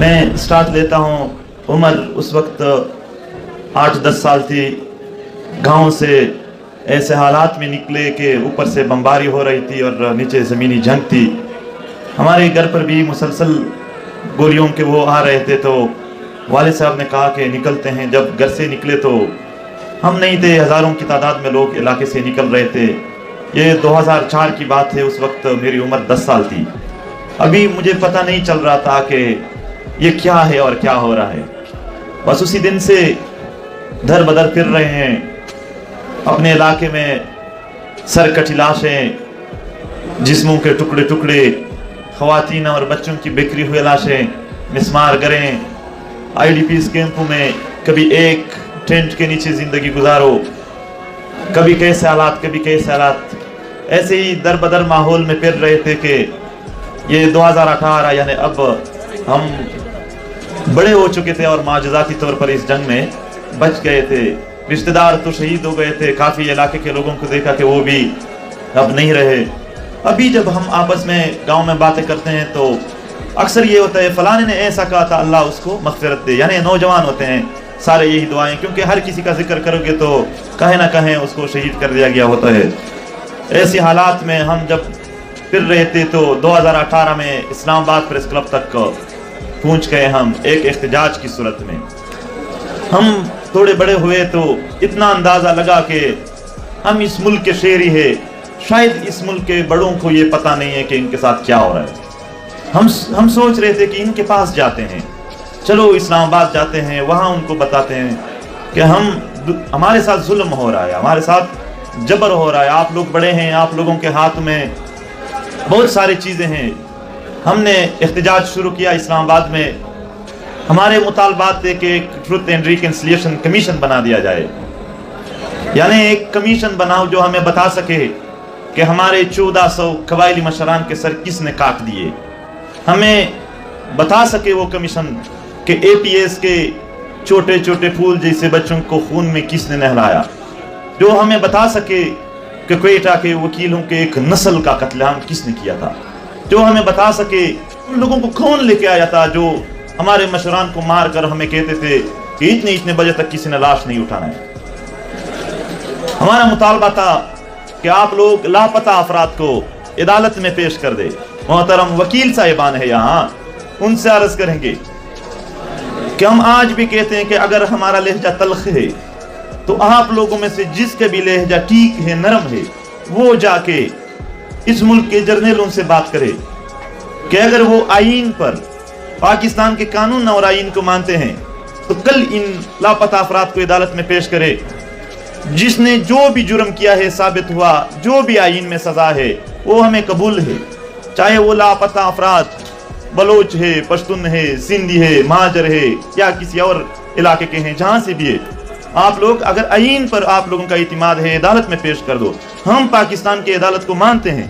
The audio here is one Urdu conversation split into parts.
میں سٹارٹ لیتا ہوں. عمر اس وقت 8-10 سال تھی. گاؤں سے ایسے حالات میں نکلے کہ اوپر سے بمباری ہو رہی تھی اور نیچے زمینی جنگ تھی. ہمارے گھر پر بھی مسلسل گولیوں کے وہ آ رہے تھے. تو والد صاحب نے کہا کہ نکلتے ہیں. جب گھر سے نکلے تو ہم نہیں تھے, ہزاروں کی تعداد میں لوگ علاقے سے نکل رہے تھے. یہ 2004 کی بات ہے. اس وقت میری عمر 10 سال تھی. ابھی مجھے پتہ نہیں چل رہا تھا کہ یہ کیا ہے اور کیا ہو رہا ہے. بس اسی دن سے دھر بدر پھر رہے ہیں. اپنے علاقے میں سر کٹی لاشیں, جسموں کے ٹکڑے ٹکڑے, خواتین اور بچوں کی بکھری ہوئی لاشیں, مسمار گریں. آئی ڈی پیز کیمپوں میں کبھی ایک ٹینٹ کے نیچے زندگی گزارو, کبھی کیسے حالات کبھی کیسے حالات. ایسے ہی در بدر ماحول میں پھر رہے تھے کہ یہ 2018 یعنی اب ہم بڑے ہو چکے تھے اور معجزاتی طور پر اس جنگ میں بچ گئے تھے. رشتہ دار تو شہید ہو گئے تھے. کافی علاقے کے لوگوں کو دیکھا کہ وہ بھی اب نہیں رہے. ابھی جب ہم آپس میں گاؤں میں باتیں کرتے ہیں تو اکثر یہ ہوتا ہے فلانے نے ایسا کہا تھا, اللہ اس کو مغفرت دے. یعنی نوجوان ہوتے ہیں سارے یہی دعائیں, کیونکہ ہر کسی کا ذکر کرو گے تو کہیں نہ کہیں اس کو شہید کر دیا گیا ہوتا ہے. ایسی حالات میں ہم جب پھر رہے تھے تو 2018 میں اسلام آباد پریس کلب تک پہنچ گئے ہم ایک احتجاج کی صورت میں. ہم تھوڑے بڑے ہوئے تو اتنا اندازہ لگا کہ ہم اس ملک کے شہری ہیں. شاید اس ملک کے بڑوں کو یہ پتہ نہیں ہے کہ ان کے ساتھ کیا ہو رہا ہے. ہم سوچ رہے تھے کہ ان کے پاس جاتے ہیں, چلو اسلام آباد جاتے ہیں, وہاں ان کو بتاتے ہیں کہ ہمارے ساتھ ظلم ہو رہا ہے, ہمارے ساتھ جبر ہو رہا ہے. آپ لوگ بڑے ہیں, آپ لوگوں کے ہاتھ میں بہت ساری چیزیں ہیں. ہم نے احتجاج شروع کیا اسلام آباد میں. ہمارے مطالبات تھے کہ ایک ٹروتھ اینڈ ریکنسیلیشن کمیشن بنا دیا جائے. یعنی ایک کمیشن بناؤ جو ہمیں بتا سکے کہ ہمارے 1400 قبائلی مشران کے سر کس نے کاٹ دیے. ہمیں بتا سکے وہ کمیشن کہ اے پی ایس کے چھوٹے چھوٹے پھول جیسے بچوں کو خون میں کس نے نہلایا. جو ہمیں بتا سکے کہ کوئٹہ کے وکیلوں کے ایک نسل کا قتل عام کس نے کیا تھا. جو ہمیں بتا سکے ان لوگوں کو کون لے کے آیا تھا جو ہمارے مشران کو مار کر ہمیں کہتے تھے کہ اتنے بجے تک کسی نے لاش نہیں اٹھانا ہے. ہمارا مطالبہ تھا کہ آپ لوگ لاپتہ افراد کو عدالت میں پیش کر دے. محترم وکیل صاحبان ہے یہاں, ان سے عرض کریں گے کہ ہم آج بھی کہتے ہیں کہ اگر ہمارا لہجہ تلخ ہے تو آپ لوگوں میں سے جس کا بھی لہجہ ٹھیک ہے, نرم ہے, وہ جا کے اس ملک کے جرنیلوں سے بات کرے کہ اگر وہ آئین پر پاکستان کے قانون اور آئین کو مانتے ہیں تو کل ان لاپتہ افراد کو عدالت میں پیش کرے. جس نے جو بھی جرم کیا ہے ثابت ہوا, جو بھی آئین میں سزا ہے وہ ہمیں قبول ہے. چاہے وہ لاپتہ افراد بلوچ ہے, پشتون ہے, سندھی ہے, مہاجر ہے یا کسی اور علاقے کے ہیں, جہاں سے بھی ہے. آپ لوگ اگر آئین پر آپ لوگوں کا اعتماد ہے عدالت میں پیش کر دو. ہم پاکستان کی عدالت کو مانتے ہیں.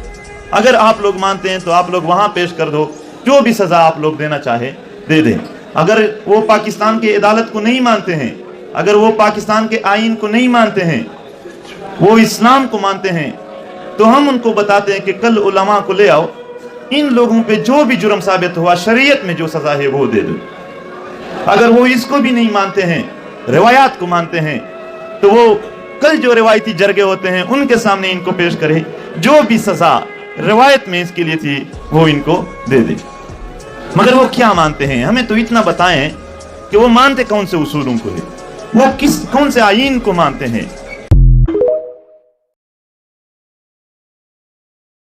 اگر آپ لوگ مانتے ہیں تو آپ لوگ وہاں پیش کر دو, جو بھی سزا آپ لوگ دینا چاہے دے دیں. اگر وہ پاکستان کی عدالت کو نہیں مانتے ہیں, اگر وہ پاکستان کے آئین کو نہیں مانتے ہیں, وہ اسلام کو مانتے ہیں, تو ہم ان کو بتاتے ہیں کہ کل علماء کو لے آؤ, ان لوگوں پہ جو بھی جرم ثابت ہوا شریعت میں جو سزا ہے وہ دے دو. اگر وہ اس کو بھی نہیں مانتے ہیں, روایات کو مانتے ہیں, تو وہ کل جو روایتی جرگے ہوتے ہیں ان کے سامنے ان کو پیش کرے, جو بھی سزا روایت میں اس کے لیے تھی وہ ان کو دے دے. مگر وہ کیا مانتے ہیں, ہمیں تو اتنا بتائیں کہ وہ مانتے کون سے اصولوں کو ہے, وہ کون سے آئین کو مانتے ہیں.